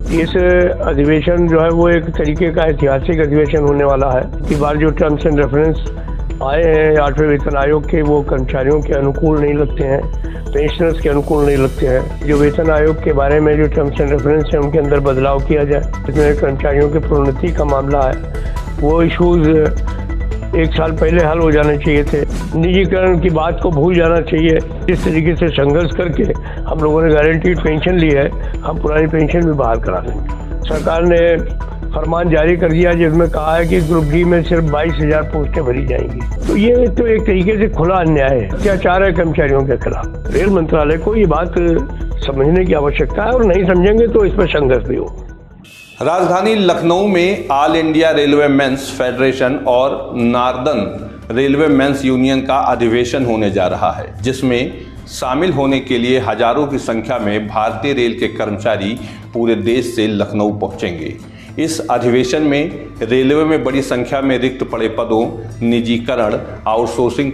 इस अधिवेशन जो है वो एक तरीके का ऐतिहासिक अधिवेशन होने वाला है। कि बार जो टर्म्स एंड रेफरेंस आए हैं 8वें वेतन आयोग के, वो कर्मचारियों के अनुकूल नहीं लगते हैं, पेंशनर्स के अनुकूल नहीं लगते हैं। जो वेतन आयोग के बारे में जो टर्म्स एंड रेफरेंस है उनके अंदर बदलाव किया जाए, इसमें कर्मचारियों की प्रोन्नति का मामला है, वो इशूज़ एक साल पहले हल हो जाने चाहिए थे। निजीकरण की बात को भूल जाना चाहिए। जिस तरीके से संघर्ष करके हम लोगों ने गारंटीड पेंशन ली है, हम पुरानी पेंशन भी बहाल करा देंगे। सरकार ने फरमान जारी कर दिया जिसमें कहा है कि ग्रुप डी में सिर्फ 22,000 पोस्टें भरी जाएंगी। तो ये तो एक तरीके से खुला अन्याय है, अत्याचार है कर्मचारियों के खिलाफ। रेल मंत्रालय को ये बात समझने की आवश्यकता है और नहीं समझेंगे तो इस पर संघर्ष भी हो। राजधानी लखनऊ में All India Railway Men's Federation और नॉर्दर्न रेलवे मेंस यूनियन का अधिवेशन होने जा रहा है, जिसमें शामिल होने के लिए हजारों की संख्या में भारतीय रेल के कर्मचारी पूरे देश से लखनऊ पहुंचेंगे। इस अधिवेशन में रेलवे में बड़ी संख्या में रिक्त पड़े पदों, निजीकरण, आउटसोर्सिंग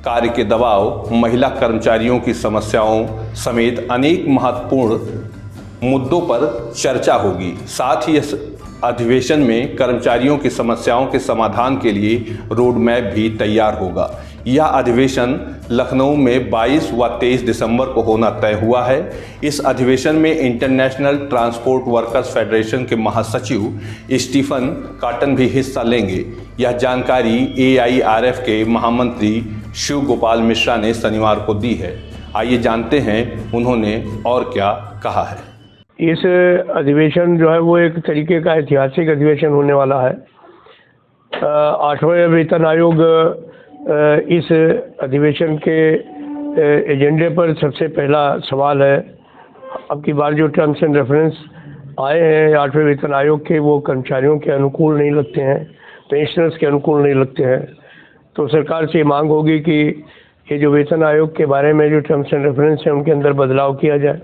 कार्य के दबाव, महिला कर्मचारियों की समस्याओं समेत अनेक महत्वपूर्ण मुद्दों पर चर्चा होगी। साथ ही इस अधिवेशन में कर्मचारियों की समस्याओं के समाधान के लिए रोड मैप भी तैयार होगा। यह अधिवेशन लखनऊ में 22 व 23 दिसंबर को होना तय हुआ है। इस अधिवेशन में इंटरनेशनल ट्रांसपोर्ट वर्कर्स फेडरेशन के महासचिव स्टीफन कॉटन भी हिस्सा लेंगे। यह जानकारी AIRF के महामंत्री शिव गोपाल मिश्रा ने शनिवार को दी है। आइए जानते हैं उन्होंने और क्या कहा है। इस अधिवेशन जो है वो एक तरीके का ऐतिहासिक अधिवेशन होने वाला है। 8वें वेतन आयोग इस अधिवेशन के एजेंडे पर सबसे पहला सवाल है। अब की बार जो टर्म्स एंड रेफरेंस आए हैं 8वें वेतन आयोग के, वो कर्मचारियों के अनुकूल नहीं लगते हैं, पेंशनर्स के अनुकूल नहीं लगते हैं। तो सरकार से मांग होगी कि ये जो वेतन आयोग के बारे में जो टर्म्स एंड रेफरेंस है उनके अंदर बदलाव किया जाए।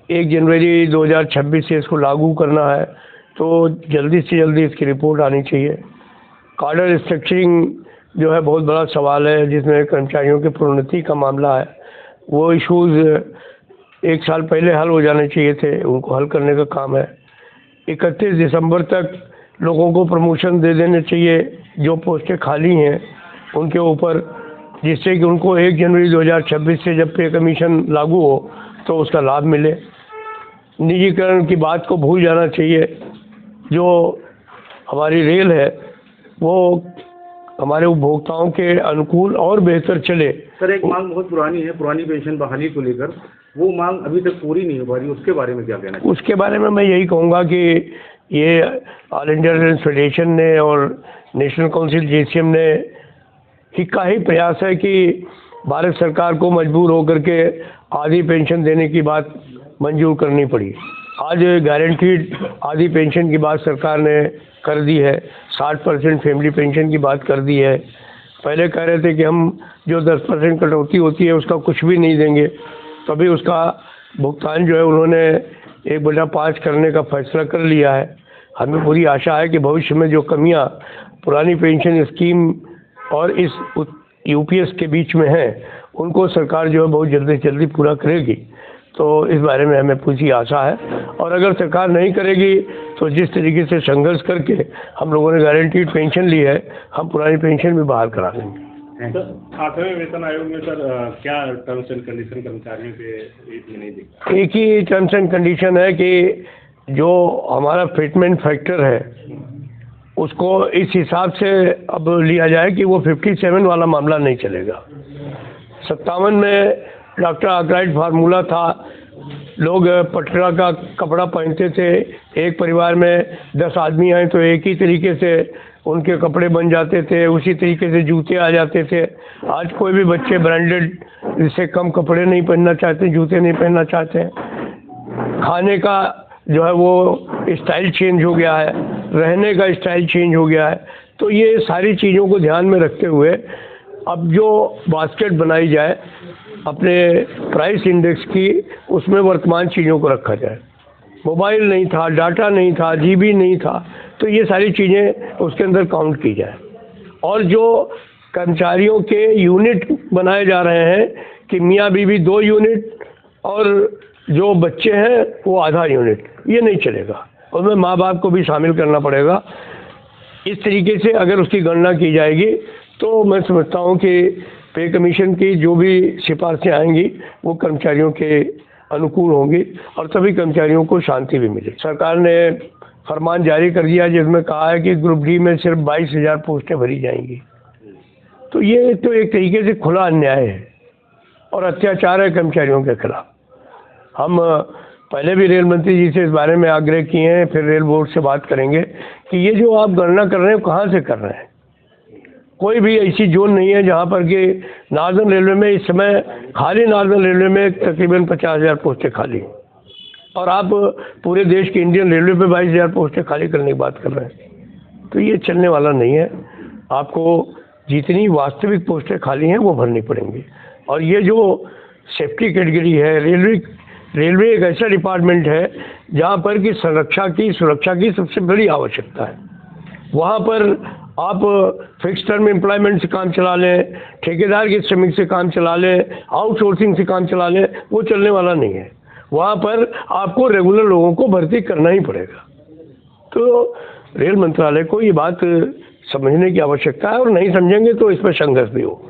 1 जनवरी 2026 से इसको लागू करना है, तो जल्दी से जल्दी इसकी रिपोर्ट आनी चाहिए। कार्डर स्ट्रक्चरिंग जो है बहुत बड़ा सवाल है, जिसमें कर्मचारियों की प्रोन्नति का मामला है, वो इश्यूज़ एक साल पहले हल हो जाने चाहिए थे, उनको हल करने का काम है। 31 दिसंबर तक लोगों को प्रमोशन दे देने चाहिए जो पोस्टें खाली हैं उनके ऊपर, जिससे कि उनको 1 जनवरी 2026 से जब पे कमीशन लागू हो तो उसका लाभ मिले। निजीकरण की बात को भूल जाना चाहिए। जो हमारी रेल है वो हमारे उपभोक्ताओं के अनुकूल और बेहतर चले। सर, एक मांग बहुत पुरानी है, पुरानी पेंशन बहाली को लेकर, वो मांग अभी तक पूरी नहीं हो पा रही, उसके बारे में क्या कहना है? उसके बारे में मैं यही कहूँगा कि ये ऑल इंडिया रेल फेडरेशन ने और नेशनल काउंसिल JCM ने का ही प्रयास है कि भारत सरकार को मजबूर होकर के आधी पेंशन देने की बात मंजूर करनी पड़ी। आज गारंटीड आधी पेंशन की बात सरकार ने कर दी है, 60% फैमिली पेंशन की बात कर दी है। पहले कह रहे थे कि हम जो 10% कटौती होती है उसका कुछ भी नहीं देंगे, तभी उसका भुगतान जो है उन्होंने 1/5 करने का फैसला कर लिया है। हमें पूरी आशा है कि भविष्य में जो कमियां पुरानी पेंशन स्कीम और इस UPS के बीच में है उनको सरकार जो है बहुत जल्दी से जल्दी पूरा करेगी। तो इस बारे में हमें पूरी आशा है, और अगर सरकार नहीं करेगी तो जिस तरीके से संघर्ष करके हम लोगों ने गारंटीड पेंशन ली है, हम पुरानी पेंशन भी बहाल करा देंगे। सर, 8वें वेतन आयोग में सर क्या टर्म्स एंड कंडीशन कर्मचारियों के रेट में नहीं दिखता? एक ही टर्म्स एंड कंडीशन है कि जो हमारा फिटमेंट फैक्टर है उसको इस हिसाब से अब लिया जाए कि वो 57 वाला मामला नहीं चलेगा। 57 में डॉक्टर आर्कराइट फार्मूला था, लोग पटरा का कपड़ा पहनते थे, एक परिवार में 10 आदमी हैं तो एक ही तरीके से उनके कपड़े बन जाते थे, उसी तरीके से जूते आ जाते थे। आज कोई भी बच्चे ब्रांडेड इससे कम कपड़े नहीं पहनना चाहते, जूते नहीं पहनना चाहते हैं। खाने का जो है वो स्टाइल चेंज हो गया है, रहने का स्टाइल चेंज हो गया है। तो ये सारी चीज़ों को ध्यान में रखते हुए अब जो बास्केट बनाई जाए अपने प्राइस इंडेक्स की, उसमें वर्तमान चीज़ों को रखा जाए। मोबाइल नहीं था, डाटा नहीं था, GB नहीं था, तो ये सारी चीज़ें उसके अंदर काउंट की जाए। और जो कर्मचारियों के यूनिट बनाए जा रहे हैं कि मियाँ बीवी 2 यूनिट और जो बच्चे हैं वो आधा यूनिट, ये नहीं चलेगा। उसमें माँ बाप को भी शामिल करना पड़ेगा। इस तरीके से अगर उसकी गणना की जाएगी तो मैं समझता हूँ कि पे कमीशन की जो भी सिफारिशें आएंगी वो कर्मचारियों के अनुकूल होंगी और सभी कर्मचारियों को शांति भी मिलेगी। सरकार ने फरमान जारी कर दिया जिसमें कहा है कि ग्रुप डी में सिर्फ 22,000 पोस्टें भरी जाएंगी। तो ये तो एक तरीके से खुला अन्याय है और अत्याचार है कर्मचारियों के खिलाफ। हम पहले भी रेल मंत्री जी से इस बारे में आग्रह किए हैं, फिर रेल बोर्ड से बात करेंगे कि ये जो आप गणना कर रहे हैं कहाँ से कर रहे हैं। कोई भी ऐसी जोन नहीं है जहाँ पर कि नॉर्दर्न रेलवे में इस समय खाली नॉर्दर्न रेलवे में तकरीबन 50,000 पोस्टें खाली, और आप पूरे देश के इंडियन रेलवे पे 22,000 पोस्टें खाली करने की बात कर रहे हैं। तो ये चलने वाला नहीं है। आपको जितनी वास्तविक पोस्टें खाली हैं वो भरनी पड़ेंगी। और ये जो सेफ्टी कैटेगरी है, रेलवे एक ऐसा डिपार्टमेंट है जहाँ पर कि सुरक्षा की सबसे बड़ी आवश्यकता है। वहाँ पर आप फिक्स टर्म एम्प्लॉयमेंट से काम चला लें, ठेकेदार के श्रमिक से काम चला लें, आउटसोर्सिंग से काम चला लें, वो चलने वाला नहीं है। वहाँ पर आपको रेगुलर लोगों को भर्ती करना ही पड़ेगा। तो रेल मंत्रालय को ये बात समझने की आवश्यकता है और नहीं समझेंगे तो इस पर संघर्ष भी हो।